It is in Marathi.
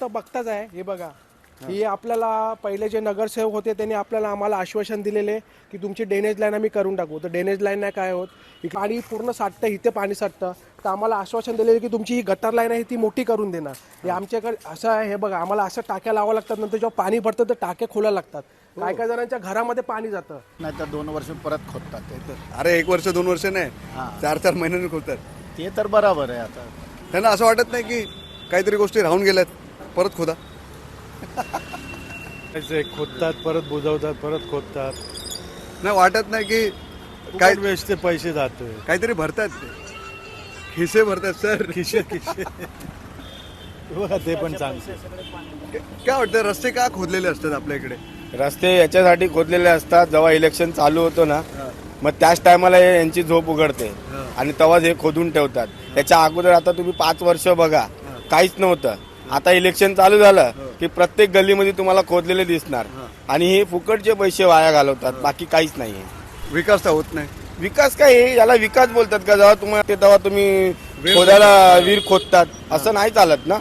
तर बघताच आहे हे बघा ही आपल्याला पहिले जे नगरसेवक होते त्यांनी आपल्याला आम्हाला आश्वासन दिलेले की तुमची ड्रेनेज लाईन आम्ही करून टाकू. तर ड्रेनेज लाईन नाही काय होत, पाणी पूर्ण साठतं, इथे पाणी साठतं. तर आम्हाला आश्वासन दिलेले की तुमची ही गटार लाईन आहे ती मोठी करून देणार. हे आमच्याकडे असं आहे, हे बघा आम्हाला असं टाक्या लावावं लागतात, नंतर जेव्हा पाणी भरतं तर टाक्या खोलायला लागतात. काय काय जणांच्या घरामध्ये पाणी जातं. नाही तर 2 वर्ष परत खोदतात ते तर. अरे 1 वर्ष 2 वर्ष नाही, 4-4 महिन्यांनी होतात. ते तर बरोबर आहे. आता त्यांना असं वाटत नाही की काहीतरी गोष्टी राहून गेल्यात, परत खोदा. खोदतात, परत बुजवतात, परत खोदतात. नाही वाटत नाही की काय काय वेस्ट पैसे जातोय. काहीतरी भरतात ते, खिसे भरतात सर. खिशे खिशे बघा ते पण चांगलं. काय वाटतं रस्ते का खोदलेले असतात आपल्या इकडे? रस्ते याच्यासाठी खोदलेले असतात, जेव्हा इलेक्शन चालू होतं ना मग त्याच टायमाला यांची झोप उघडते आणि तेव्हाच हे खोदून ठेवतात. त्याच्या अगोदर आता तुम्ही 5 वर्ष बघा काहीच नव्हतं. आता इलेक्शन चालू झालं की प्रत्येक गल्लीमध्ये तुम्हाला खोदलेले दिसणार आणि हे फुकटचे पैसे वाया घालवतात, बाकी काहीच नाहीये. विकास तर होत नाही. विकास काय आहे? याला विकास बोलतात का? जेव्हा तुम्हाला ते तेव्हा तुम्ही खोदायला विहीर खोदतात, असं नाही चालत ना.